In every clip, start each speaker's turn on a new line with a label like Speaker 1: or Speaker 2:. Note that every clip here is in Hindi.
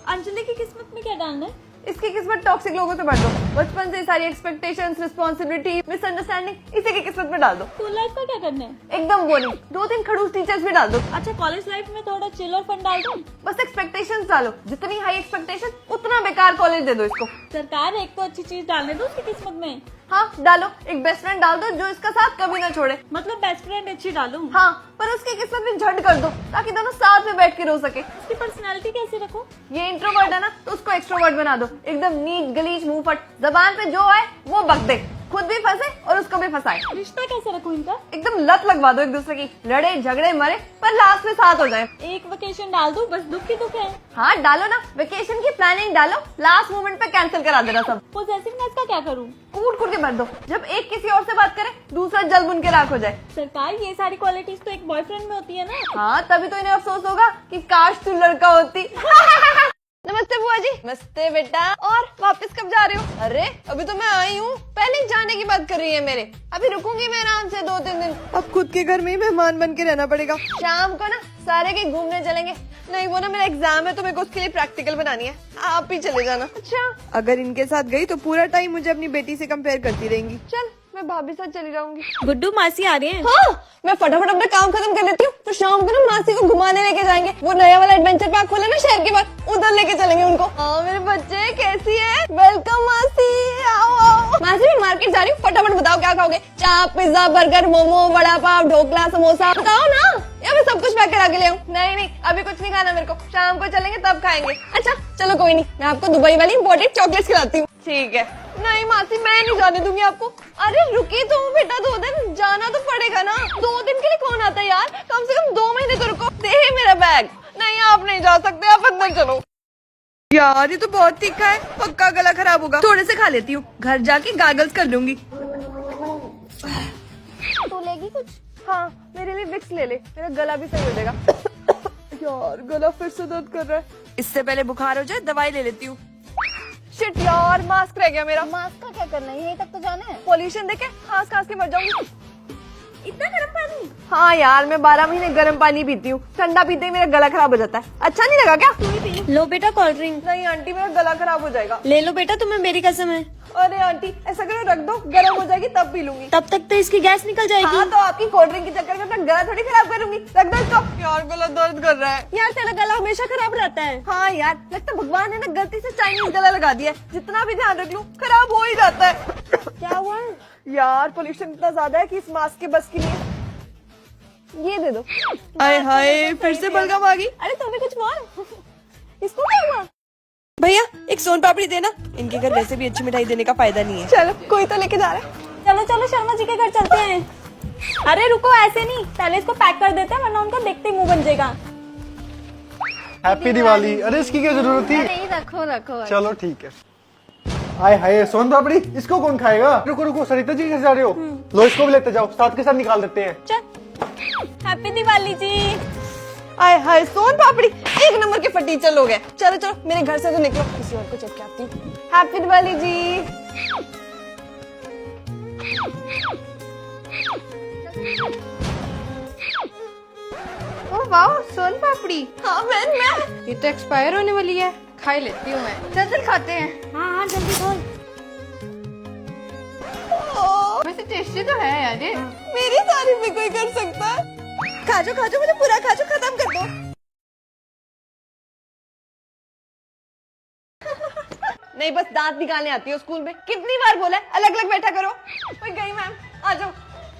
Speaker 1: अंजलि की किस्मत में क्या डालना है?
Speaker 2: इसकी किस्मत टॉक्सिक लोगों से भर दो। बचपन से सारी एक्सपेक्टेशंस, रिस्पॉन्सिबिलिटी, मिसअंडरस्टैंडिंग इसी की किस्मत में डाल दो।
Speaker 1: स्कूल लाइफ का क्या करना है?
Speaker 2: एकदम बोरिंग। 2-3 खड़ूस टीचर्स भी डाल दो।
Speaker 1: अच्छा, कॉलेज लाइफ में थोड़ा चिल और फन डाल दूं?
Speaker 2: बस एक्सपेक्टेशंस डालो। जितनी हाई एक्सपेक्टेशन उतना बेकार कॉलेज दे दो इसको।
Speaker 1: सरकार, एक तो अच्छी चीज डालने दो उसकी किस्मत में।
Speaker 2: हाँ डालो। एक बेस्ट फ्रेंड डाल दो जो इसका साथ कभी ना छोड़े।
Speaker 1: मतलब बेस्ट फ्रेंड अच्छी डालूं?
Speaker 2: हाँ, पर उसकी किस्मत भी झंड कर दो ताकि दोनों साथ में बैठ के रो सके।
Speaker 1: उसकी पर्सनालिटी कैसे रखूं?
Speaker 2: ये इंट्रोवर्ट है ना, तो उसको एक्सट्रोवर्ट बना दो। एकदम नीट, गलीज, मुंह फट, जबान पे जो आए वो बक दे, खुद भी फंसे और उसको भी फंसाए।
Speaker 1: रिश्ता कैसे रखूं इनका?
Speaker 2: एकदम लत लगवा दो एक दूसरे की। लड़े झगड़े मरे पर लास्ट में साथ हो जाए।
Speaker 1: एक वेकेशन डाल दूं, बस दुख ही दुख है।
Speaker 2: हाँ डालो ना, वेकेशन की प्लानिंग डालो, लास्ट मोमेंट पे कैंसिल करा देना सब।
Speaker 1: पोजेसिवनेस का क्या करूं?
Speaker 2: कूट कूट के भर दो। जब एक किसी और से बात करे दूसरा जल बुन के राख हो जाए।
Speaker 1: सरकार, ये सारी क्वालिटीज तो एक बॉयफ्रेंड में होती है ना।
Speaker 2: हाँ तभी तो इन्हें अफसोस होगा कि काश तू लड़का होती। नमस्ते बुआ जी। नमस्ते बेटा। और वापस कब जा रहे हो? अरे अभी तो मैं आई हूँ, पहले जाने की बात कर रही है मेरे। अभी रुकूंगी मैं आराम से 2-3 दिन। अब खुद के घर में ही मेहमान बन के रहना पड़ेगा। शाम को ना सारे के घूमने चलेंगे। नहीं वो ना मेरा एग्जाम है तो मेरे को उसके लिए प्रैक्टिकल बनानी है, आप ही चले जाना। अच्छा, अगर इनके साथ गई तो पूरा टाइम मुझे अपनी बेटी से कंपेयर करती रहेंगी। चल मैं भाभी साथ चली जाऊंगी।
Speaker 1: गुड्डू, मासी आ रहे हैं।
Speaker 2: हाँ, मैं फटाफट अपना काम खत्म कर लेती हूँ, तो शाम को ना मासी को घुमाने लेके जाएंगे। वो नया वाला एडवेंचर पार्क खोला ना शहर के बाहर, उधर लेके चलेंगे उनको। हाँ मेरे बच्चे, कैसी है? वेलकम मासी, आओ आओ। मासी मैं मार्केट जा रही हूँ, फटाफट बताओ क्या खाओगे? चाप, पिज्जा, बर्गर, मोमो, वड़ा पाव, ढोकला, समोसा, बताओ ना, या मैं सब कुछ पैक करा के ले आऊँ? नहीं नहीं, अभी कुछ नहीं खाना मेरे को, शाम को चलेंगे तब खाएंगे। अच्छा चलो कोई नहीं, मैं आपको दुबई वाली इम्पोर्टेड चॉकलेट्स खिलाती हूँ। ठीक है। नहीं मासी, मैं नहीं जाने दूंगी आपको। अरे रुकी तो बेटा 2 दिन, जाना तो पड़ेगा ना। 2 दिन के लिए कौन आता है यार, कम से कम 2 महीने तो रुको। दे मेरा बैग। नहीं आप नहीं जा सकते, आप अंदर चलो। यार ये तो बहुत तीखा है, पक्का गला खराब होगा। थोड़े से खा लेती हूँ, घर जाके गागल्स कर लूंगी।
Speaker 1: तो लेगी कुछ?
Speaker 2: हाँ मेरे लिए विक्स ले ले, मेरा गला भी सही हो जाएगा। यार गला फिर से दर्द कर रहा है। इससे पहले बुखार हो जाए दवाई ले लेती हूँ। शिट यार, मास्क रह गया मेरा।
Speaker 1: मास्क का क्या करना है, यहीं तक तो जाना है।
Speaker 2: पॉल्यूशन देखे खांस खांस के मर जाऊंगी।
Speaker 1: इतना गर्म पानी?
Speaker 2: हाँ यार, मैं 12 महीने गर्म पानी पीती हूँ, ठंडा पीते ही मेरा गला खराब हो जाता है। अच्छा नहीं लगा क्या?
Speaker 1: लो बेटा कोल्ड ड्रिंक।
Speaker 2: नहीं आंटी, मेरा गला खराब हो जाएगा।
Speaker 1: ले लो बेटा, तुम्हें मेरी कसम है।
Speaker 2: अरे आंटी ऐसा करो, रख दो, गर्म हो जाएगी तब पी लूंगी।
Speaker 1: तब तक तो इसकी गैस निकल जाएगी।
Speaker 2: हाँ तो आपकी कोल्ड ड्रिंक के चक्कर में अपना गला थोड़ी खराब करूंगी। रख दो इसको। यार गला दर्द कर रहा है।
Speaker 1: यार तेरा गला हमेशा खराब रहता है।
Speaker 2: हाँ यार, लगता भगवान ने ना गलती से चाइनीज गला लगा दिया है। जितना भी ध्यान रख लूं खराब हो ही जाता है।
Speaker 1: क्या हुआ?
Speaker 2: यार पोल्यूशन इतना ज्यादा है कि इस मास्क के बस की नहीं। ये दे दो। हाय हाय, फिर से बलगम आ गई।
Speaker 1: अरे तुम्हें कुछ बोल, इसको क्या हुआ?
Speaker 2: भैया एक सोन पापड़ी देना, इनके घर वैसे भी अच्छी मिठाई देने का फायदा नहीं है। चलो कोई तो लेके जा रहा है।
Speaker 1: चलो चलो शर्मा जी के घर चलते हैं। अरे रुको, ऐसे नहीं, पहले इसको पैक कर देते हैं वरना उनको देखते ही मुंह बन जाएगा।
Speaker 3: हैप्पी दिवाली। अरे इसकी क्या जरूरत थी?
Speaker 1: नहीं रखो रखो।
Speaker 3: चलो ठीक है। हाय हाय, सोन पापड़ी इसको कौन खाएगा? रुको रुको, सरिता जी कैसे जा रहे हो? लो इसको भी लेते जाओ, साथ के साथ निकाल देते हैं।
Speaker 1: चल, हैप्पी दिवाली जी।
Speaker 2: आय हाय, सोन पापड़ी एक नंबर के फटीचर लोग हैं। चलो चलो मेरे घर से तो निकलो, किसी और को चेक के आती हूँ। हैप्पी दिवाली जी।
Speaker 4: ओह वाह, सोन पापड़ी।
Speaker 2: हाँ मैं
Speaker 4: ये तो एक्सपायर होने वाली है, खा ही लेती हूँ मैं। चल चल खाते हैं।
Speaker 1: हाँ हाँ जल्दी खोल।
Speaker 4: वैसे टेस्टी तो है यार ये।
Speaker 2: मेरी तारीफ भी कोई कर सकता है? खाजो खाजो, मुझे पूरा खाजो, खत्म कर दो। नहीं बस दांत निकालने आती हो स्कूल में, कितनी बार बोला है अलग अलग बैठा करो। ओए गई मैम, आ जाओ।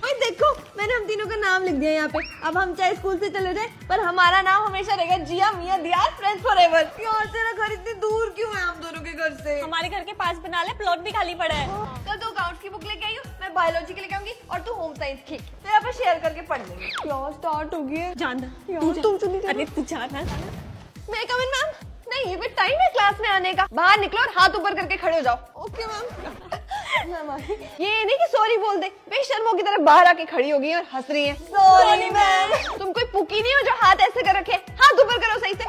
Speaker 2: ओए देखो मैंने हम तीनों का नाम लिख दिया यहाँ पे। अब हम चाहे स्कूल से चले जाए पर हमारा नाम हमेशा रहेगा जिया मिया दियार फ्रेंड्स फॉरएवर। यार तेरा घर इतनी दूर क्यों है हम दोनों के घर से?
Speaker 1: हमारे घर के पास बना ले, प्लॉट भी खाली पड़ा है।
Speaker 2: कल तो अकाउंट्स की बुक लेके आई हूँ, मैं बायोलॉजी के लेके आऊंगी और तू होम साइंस की, फिर आप शेयर करके पढ़ लेंगे। क्लास स्टार्ट हो गई है।
Speaker 1: जाना
Speaker 2: तुम चली जाना।
Speaker 1: अरे तू जाना।
Speaker 2: मैं कम इन मैम। नहीं ये भी टाइम है क्लास में आने का। बाहर निकलो और हाथ ऊपर करके खड़े हो जाओ। Okay ma'am. ये नहीं कि सॉरी बोल दे, बेशर्मों की तरह बाहर आके खड़ी होगी और हंस रही है। Sorry ma'am. तुम कोई पुकी नहीं हो जो हाथ ऐसे कर रखे, हाथ ऊपर करो सही से।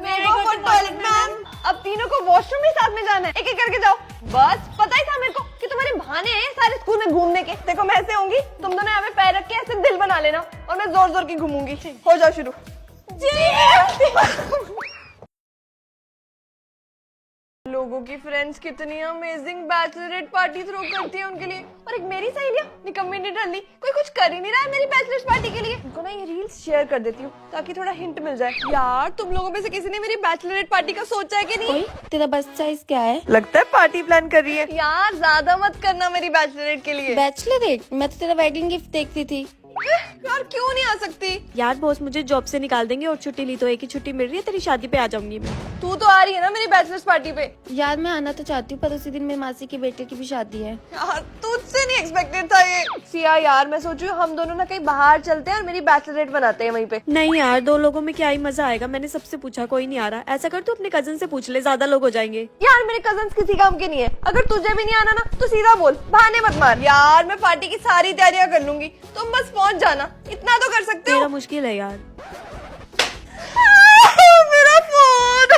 Speaker 2: मैं गो फॉर टॉयलेट मैम। अब तीनों को वॉशरूम भी साथ में जाना है, एक एक करके जाओ। बस पता ही था मेरे को कि तुम्हारे बहाने हैं सारे स्कूल में घूमने के। देखो मैं ऐसे होंगी, तुम दोनों यहाँ पे पैर रख के ऐसे दिल बना लेना और मैं जोर जोर की घूमूंगी। हो जाओ शुरू। जी लोगों की फ्रेंड्स कितनी अमेजिंग बैचलरेट पार्टी थ्रो करती है उनके लिए, और एक मेरी सहेलियां निकम्मी निडरली, कोई कुछ कर ही नहीं रहा है मेरी बैचलरेट पार्टी के लिए। उनको ना ये रील्स शेयर कर देती हूँ ताकि थोड़ा हिंट मिल जाए। यार तुम लोगों में से किसी ने मेरी बैचलरेट पार्टी का सोचा है कि नहीं?
Speaker 5: तेरा बस साइज क्या है?
Speaker 2: लगता है पार्टी प्लान कर रही है। यार ज्यादा मत करना मेरी बैचलरेट के लिए।
Speaker 5: बैचलरेट? मैं तो तेरा वेडिंग गिफ्ट देखती थी।
Speaker 2: यार क्यों नहीं आ सकती?
Speaker 1: यार बॉस मुझे जॉब से निकाल देंगे और छुट्टी ली तो एक ही छुट्टी मिल रही है, तेरी शादी पे आ जाऊंगी मैं।
Speaker 2: तू तो आ रही है ना मेरी बैचलर्स पार्टी पे।
Speaker 5: यार मैं आना तो चाहती हूँ पर उसी दिन मेरी मासी के बेटे की भी शादी है।
Speaker 2: यार तुझसे नहीं एक्सपेक्टेड था ये। सिया यार मैं सोच रही हूँ हम दोनों ना कहीं बाहर चलते हैं और मेरी बैचलरेट बनाते हैं वहीं पे।
Speaker 1: नहीं यार 2 लोगों में क्या ही मजा आएगा, मैंने सबसे पूछा कोई नहीं आ रहा। ऐसा कर तू अपने कजन से पूछ ले, ज्यादा लोग हो जाएंगे।
Speaker 2: यार मेरे कजन्स किसी काम के नहीं है, अगर तुझे भी नहीं आना ना तो सीधा बोल, बहाने मत मार। यार मैं पार्टी की सारी तैयारियां कर लूंगी, तुम बस पहुंच जाना, इतना तो कर सकते हो।
Speaker 1: तेरा मुश्किल है यार।
Speaker 2: मेरा फोन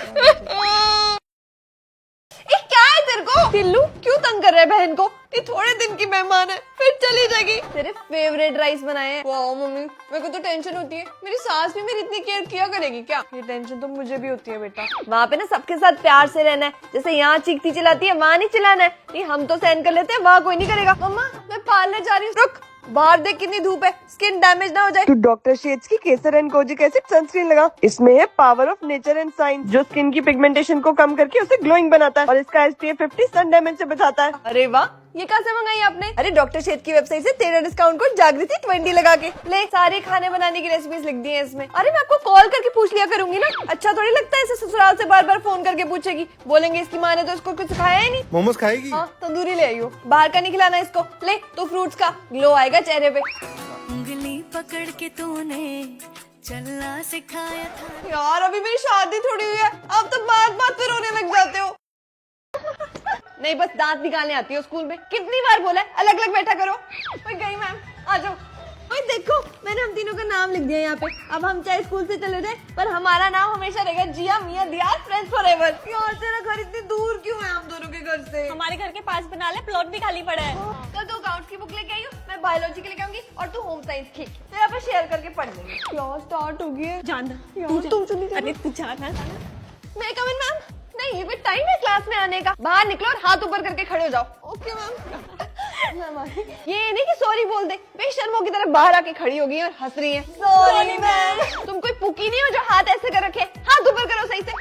Speaker 2: क्या है तेरे को? टिल्लू क्यों तंग कर रहा है बहन को? ये थोड़े दिन की मेहमान है फिर चली जाएगी। तेरे फेवरेट राइस बनाए हैं। वाह मम्मी मेरे को तो टेंशन होती है, मेरी सास भी मेरी इतनी केयर किया करेगी क्या? ये टेंशन तो मुझे भी होती है बेटा। वहाँ पे ना सबके साथ प्यार से रहना है, जैसे यहाँ चीखती चिल्लाती है वहाँ नहीं चिल्लाना है। नहीं हम तो सहन कर लेते हैं, वहाँ कोई नहीं करेगा। मम्मा मैं पार्लर जा रही हूँ। रुक, बाहर देख कितनी धूप है, स्किन डैमेज ना हो जाए। तू डॉक्टर शेड्स की केसर एंड कोजिक एसिड सनस्क्रीन लगा, इसमें है power of nature and science जो स्किन की पिगमेंटेशन को कम करके उसे ग्लोइंग बनाता है, और इसका SPF 50 सन डैमेज से बचाता है। अरे वाह, ये कहाँ से मंगाई आपने? अरे डॉक्टर शेड की वेबसाइट से तेरा डिस्काउंट कोड जागृति 20 लगा के ले। सारे खाने बनाने की रेसिपीज लिख दी है इसमें। अरे मैं आपको कॉल करके पूछ लिया करूंगी ना, अच्छा थोड़ी लगता है इसे ससुराल से बार बार फोन करके पूछेगी, बोलेंगे इसकी माँ ने तो इसको कुछ सिखाया ही नहीं।
Speaker 3: मोमोज खाएगी?
Speaker 2: हाँ तंदूरी ले आई हो, बाहर का नहीं खिलाना इसको। ले तो फ्रूट्स का, ग्लो आएगा चेहरे पे।
Speaker 6: उंगली पकड़ के तूने चलना सिखाया था।
Speaker 2: यार अभी मेरी शादी थोड़ी हुई है, अब तो बात बात पे रोने लग जाते हो। नहीं बस दांत निकालने आती हो स्कूल में, कितनी बार बोला है अलग अलग बैठा करो। ओए गई मैम आ जाओ। ओए देखो मैंने हम तीनों का नाम लिख दिया यहाँ पे, अब हम चाहे स्कूल से चले जाए पर हमारा नाम हमेशा रहेगा जिया मिया दियार फ्रेंड्स फॉरएवर। यार तेरा घर इतनी दूर क्यों है हम दोनों के घर से?
Speaker 1: हमारे घर के पास बना ले, प्लॉट भी खाली पड़ा है।
Speaker 2: कल तो अकाउंट्स की बुक लेके आई हो, मैं बायोलॉजी के लेके आऊंगी और तू होम साइंस की, फिर आप शेयर करके पढ़ लेंगे। क्लास स्टार्ट हो गई है।
Speaker 1: जाना
Speaker 2: यार तुम चली जाओ।
Speaker 1: अरे तू जाना।
Speaker 2: मैं कम इन मैम? नहीं ये भी टाइम है क्लास में आने का, बाहर निकलो और हाथ ऊपर करके खड़े हो जाओ। Okay ma'am. ये नहीं कि सॉरी बोल दे, बेशर्मों की तरह बाहर आके खड़ी होगी और हंस रही है। Sorry ma'am. तुम कोई पुकी नहीं हो जो हाथ ऐसे कर रखे, हाथ ऊपर करो सही से।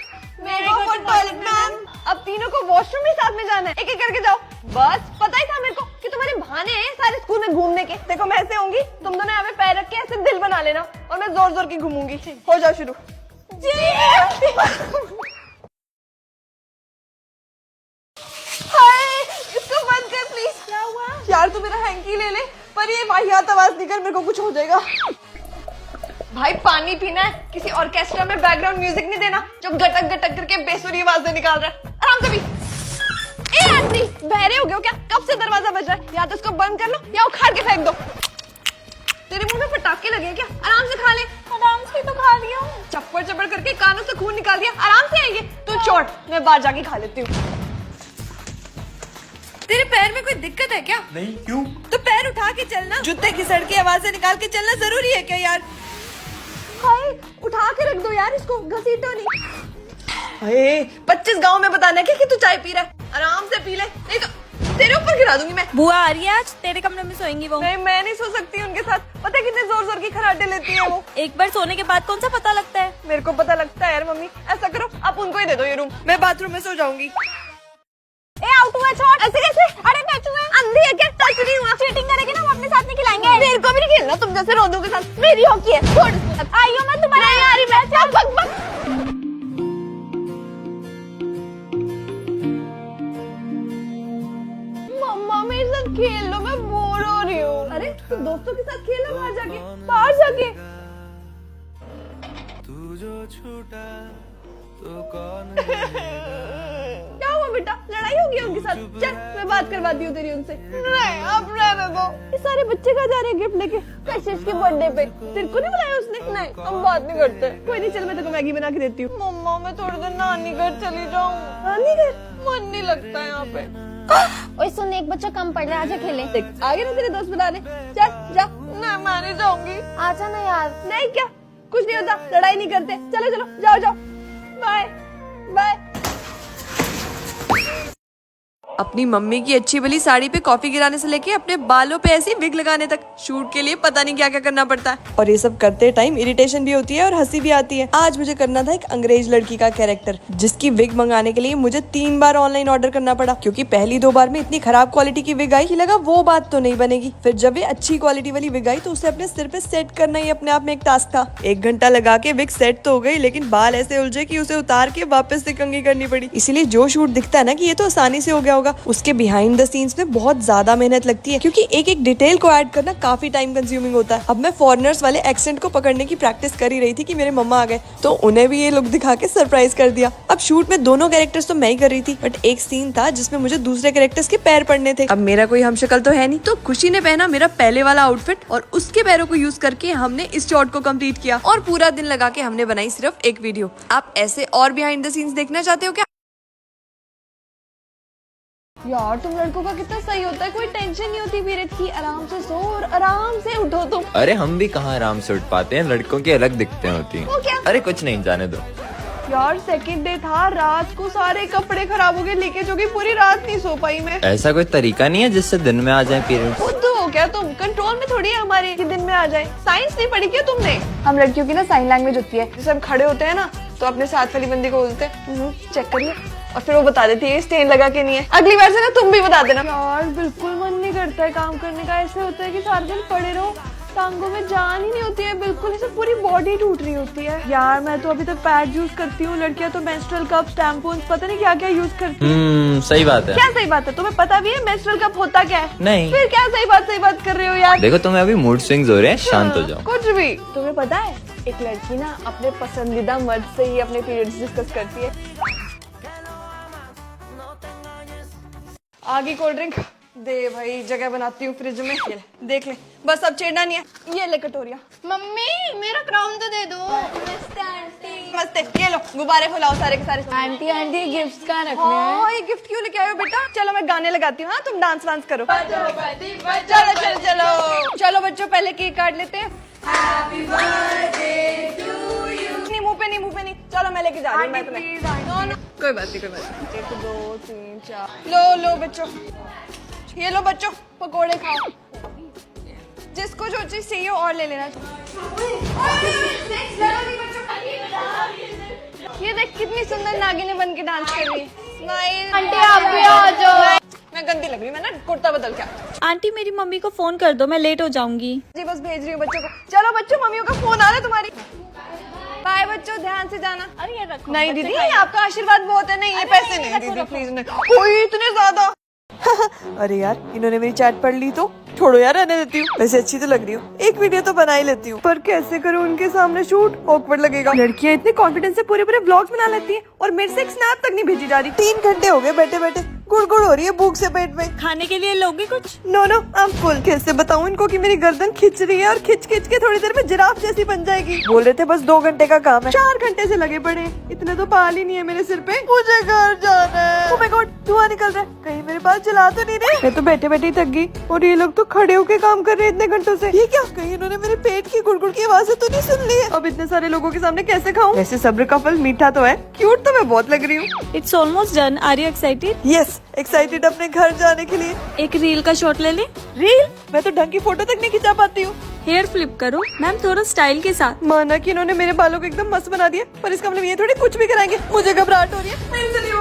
Speaker 2: मेरे को टॉयलेट मैम। अब तीनों को वॉशरूम भी साथ में जाना है, एक एक करके जाओ। बस पता ही था मेरे को कि तुम्हारे बहाने हैं सारे स्कूल में घूमने के। देखो मैं ऐसे होंगी, तुम दोनों यहाँ पे पैर रख के ऐसे दिल बना लेना और मैं जोर जोर की घूमूंगी। हो जाओ शुरू। इसको बंद कर प्लीज। क्या हुआ? यार तू मेरा हैंकी ले ले, पर ये वाहियात आवाज नहीं कर, मेरे को कुछ हो जाएगा। भाई पानी पीना है, किसी ऑर्केस्ट्रा में बैकग्राउंड म्यूजिक नहीं देना जो गटक गटक करके बेसुरी आवाजें निकाल रहा है। आराम से भी। ए आंटी बहरे हो गए हो क्या? कब से दरवाजा बज रहा है? या तो इसको बंद कर लो या उखाड़ के फेंक दो। तेरे मुंह में पटाखे लगे क्या? आराम से खा ले। आराम से तो खा लिया, चप्पड़ चप्पड़ करके कानों से खून निकाल दिया। आराम से आएंगे तू छोड़, मैं बाहर जाके खा लेती हूँ।
Speaker 4: तेरे पैर में कोई दिक्कत है क्या?
Speaker 3: नहीं क्यों?
Speaker 4: तो पैर उठा के चलना, जूते की सड़ के आवाजें निकाल के चलना जरूरी है क्या यार?
Speaker 2: हाय उठा के रख दो यार इसको, घसीटो नहीं। हाय 25 गांव में बताना क्या कि तू चाय पी रहा है? आराम से पी ले, नहीं तो तेरे ऊपर गिरा दूंगी मैं।
Speaker 1: बुआ आ रही है आज, तेरे कमरे में सोएंगी वो।
Speaker 2: नहीं मैं नहीं सो सकती उनके साथ, पता है कितने जोर जोर की खराटे लेती है वो।
Speaker 1: एक बार सोने के बाद कौन सा पता लगता है?
Speaker 2: मेरे को पता लगता है यार मम्मी। ऐसा करो आप उनको ही दे दो ये रूम, मैं बाथरूम में सो जाऊंगी। ए आउट हुआ छोड़, ऐसे कैसे? अरे टच हुआ, अंधी है क्या? टच नहीं हुआ। चीटिंग करेगी ना वो अपने साथ नहीं खिलाएंगे। मेरे को भी नहीं खेलना तुम जैसे रोदों के साथ, मेरी हॉकी है। छोड़ इसको। आइयो मैं तुम्हारा नहीं आ रही मैं। चल बक बक। मम्मा मेरे साथ खेल लो, मैं बोर हो रही हूँ। अरे तुम दोस्तों के साथ खेलो बाहर जाके, बाहर जाके।
Speaker 7: तू जो छूटा तो कौन
Speaker 2: क्या हुआ बेटा, लड़ाई हो गई उनके साथ? चल मैं बात करवाती हूँ तेरी उनसे। नहीं अब रहने दो। ये सारे बच्चे कहाँ जा रहे हैं गिफ्ट लेके? कशिश के बर्थडे पे। तेरे को नहीं बुलाया उसने? नहीं हम बात नहीं करते। कोई नहीं चल मैं तेरे को मैगी बना के देती हूँ। मम्मा मैं थोड़ी देर नानी घर चली जाऊँ। नानी घर? मन नहीं लगता है यहाँ पे।
Speaker 5: ओए सुन, एक बच्चा कम पड़ रहा है, आजा खेले।
Speaker 2: देख आगे ना तेरे दोस्त बुलाने, चल जा। नहीं मैं नहीं जाऊंगी।
Speaker 5: आजा ना यार।
Speaker 2: नहीं क्या कुछ नहीं होता, लड़ाई नहीं करते। चलो चलो जाओ जाओ, बाय बाय।
Speaker 4: अपनी मम्मी की अच्छी भली साड़ी पे कॉफी गिराने से लेके अपने बालों पे ऐसी विग लगाने तक शूट के लिए पता नहीं क्या क्या करना पड़ता है। और ये सब करते टाइम इरिटेशन भी होती है और हंसी भी आती है। आज मुझे करना था एक अंग्रेज लड़की का कैरेक्टर, जिसकी विग मंगाने के लिए मुझे 3 बार ऑनलाइन ऑर्डर करना पड़ा, क्योंकि पहली 2 बार में इतनी खराब क्वालिटी की विग आई कि लगा वो बात तो नहीं बनेगी। फिर जब ये अच्छी क्वालिटी वाली विग आई तो उसे अपने सिर पे सेट करना ही अपने आप में एक टास्क था। 1 घंटा लगा के विग सेट तो हो गई, लेकिन बाल ऐसे उलझे कि उसे उतार के वापस से कंघी करनी पड़ी। इसीलिए जो शूट दिखता है ना कि ये तो आसानी से हो गया होगा, उसके बिहाइंड द सीन्स में बहुत ज्यादा मेहनत लगती है, क्योंकि एक एक डिटेल को ऐड करना काफी टाइम कंज्यूमिंग होता है। अब मैं फॉरेनर्स वाले एक्सेंट को पकड़ने की प्रैक्टिस कर ही रही थी कि मेरे मम्मा आ गए, तो उन्हें भी ये लुक दिखा के सरप्राइज कर दिया। अब शूट में दोनों कैरेक्टर्स तो मैं ही कर रही थी, बट एक सीन था जिसमें मुझे दूसरे कैरेक्टर्स के पैर पड़ने थे। अब मेरा कोई हमशक्ल तो है नहीं, तो खुशी ने पहना मेरा पहले वाला आउटफिट और उसके पैरों को यूज करके हमने इस शॉट को कंप्लीट किया और पूरा दिन लगा के हमने बनाई सिर्फ एक वीडियो। आप ऐसे और बिहाइंड द सीन्स देखना चाहते हो क्या?
Speaker 2: यार तुम लड़कों का कितना सही होता है, कोई टेंशन नहीं होती पीरियड की, आराम से सो और आराम से उठो तुम।
Speaker 8: अरे हम भी कहाँ आराम से उठ पाते हैं, लड़कों की अलग दिक्कतें होती हैं।
Speaker 2: वो क्या?
Speaker 8: अरे कुछ नहीं, जाने दो।
Speaker 2: यार सेकंड डे था, रात को सारे कपड़े खराब हो गए, लीकेज हो गई, पूरी रात नहीं सो पाई मैं।
Speaker 8: ऐसा कोई तरीका नहीं है जिससे दिन में आ जाए पीरियड्स?
Speaker 2: खुद हो क्या तुम? कंट्रोल में थोड़ी है हमारे कि दिन में आ जाए। साइंस नहीं पढ़ी क्या तुमने? हम लड़कियों की ना साइन लैंग्वेज होती है, जैसे हम खड़े होते हैं ना तो अपने साथ वाली बंदी को बोलते हैं चेक करिए, और फिर वो बता देती है स्टेन लगा के नहीं है। अगली बार से ना तुम भी बता देना। यार बिल्कुल मन नहीं करता है काम करने का, ऐसे होता है कि सारा दिन पड़े रहो, टांगों में जान ही नहीं होती है बिल्कुल, ऐसे पूरी बॉडी टूट रही होती है। यार मैं तो अभी तक पैड यूज करती हूँ, लड़कियां तो मेंस्ट्रुअल कप, टैम्पून्स, पता नहीं क्या क्या यूज करती हैं।
Speaker 8: सही बात है।
Speaker 2: क्या सही बात है? तुम्हें पता भी है मेंस्ट्रुअल कप होता क्या है?
Speaker 8: नहीं।
Speaker 2: फिर क्या सही बात कर रहे हो यार?
Speaker 8: देखो तुम्हें अभी मूड स्विंग्स हो रहे हैं, शांत हो जाओ।
Speaker 2: कुछ भी। तुम्हें पता है एक लड़की ना अपने पसंदीदा मर्द से ही अपने पीरियड्स डिस्कस करती है। आगे कोल्ड ड्रिंक दे भाई, जगह बनाती हूँ फ्रिज में। ये ले, देख ले, बस अब छेड़ना नहीं है। ये ले कटोरिया।
Speaker 5: मम्मी मेरा क्राउन तो दे दो।
Speaker 2: मस्त है, ये लो गुब्बारे फुलाओ सारे के सारे।
Speaker 5: आंटी आंटी गिफ्ट कहाँ रखने
Speaker 2: हाँ, ये गिफ्ट क्यों लेके आए हो बेटा? चलो मैं गाने लगाती हूँ, हाँ तुम डांस वांस करो। चलो चलो चलो चलो बच्चों, पहले केक काट लेते हैं। नहीं मुंह पे नहीं, मुंह पे नहीं। चलो मैं लेके जा रही हूँ मैं तुम्हें। कोई बात नहीं, कोई बात नहीं। 1 2 3 4 लो बच्चों, ये लो बच्चों पकोड़े खाओ। जिसको जो चीज चाहिए और ले लेना। ये देख कितनी सुंदर नागिने बन के डांस कर रही है। स्माइल।
Speaker 5: आंटी आप भी आ जाओ।
Speaker 2: मैं गंदी लग रही हूँ, मैं ना कुर्ता बदल के आती हूँ।
Speaker 1: आंटी मेरी मम्मी को फोन कर दो, मैं लेट हो जाऊंगी।
Speaker 2: जी बस भेज रही हूँ बच्चों को। चलो बच्चों, मम्मियों का फोन आ रहा है तुम्हारी। बाय बच्चों, ध्यान से जाना।
Speaker 1: अरे ये रखो।
Speaker 2: नहीं दीदी, आपका आशीर्वाद बहुत है। नहीं ये पैसे नहीं दीदी, प्लीज नहीं। कोई इतने ज्यादा।
Speaker 4: अरे यार इन्होंने मेरी चैट पढ़ ली तो छोड़ो यार, रहने देती हूँ। वैसे अच्छी तो लग रही हूँ, एक वीडियो तो बना ही लेती हूँ, पर कैसे करूँ उनके सामने शूट? ऑकवर्ड लगेगा। लड़कियाँ इतने कॉन्फिडेंस से पूरे व्लॉग्स बना लेती हैं और मेरे से एक स्नैप तक नहीं भेजी जा रही। 3 घंटे हो गए बैठे बैठे, गुड़गुड़ हो रही है भूख से पेट में।
Speaker 1: खाने के लिए लोगे कुछ?
Speaker 4: No I am full. कैसे बताऊँ इनको कि मेरी गर्दन खिंच रही है और खिंच खिंच के थोड़ी देर में जिराफ जैसी बन जाएगी। बोल रहे थे बस 2 घंटे का काम है, 4 घंटे से लगे पड़े। इतने तो बाल ही नहीं है मेरे सिर पे। मुझे घर जाना है। ओह माय गॉड, धुआं निकल रहा है, कहीं मेरे बाल जला तो नहीं रहे? मैं तो बैठे बैठे ही थक गई और ये लोग तो खड़े होके काम कर रहे हैं इतने घंटों से। ये क्या, कहीं इन्होंने मेरे पेट की गुड़गुड़ की आवाज़ तो नहीं सुन ली है? अब इतने सारे लोगों के सामने कैसे खाऊं? वैसे सब्र का फल मीठा तो है। क्यूट तो मैं बहुत लग रही हूँ।
Speaker 1: It's almost done. Are you excited?
Speaker 4: Yes, excited अपने घर जाने के लिए।
Speaker 1: एक रील का शॉट ले ले।
Speaker 4: रील? मैं तो ढंग की फोटो तक नहीं खिंचा पाती हूँ।
Speaker 1: हेयर फ्लिप करो मैम, थोड़ा स्टाइल के साथ।
Speaker 4: माना कि इन्होंने मेरे बालों को एकदम मस्त बना दिया, पर इसका मतलब ये थोड़ी कुछ भी कराएंगे। मुझे घबराहट हो रही है, मेरे से नहीं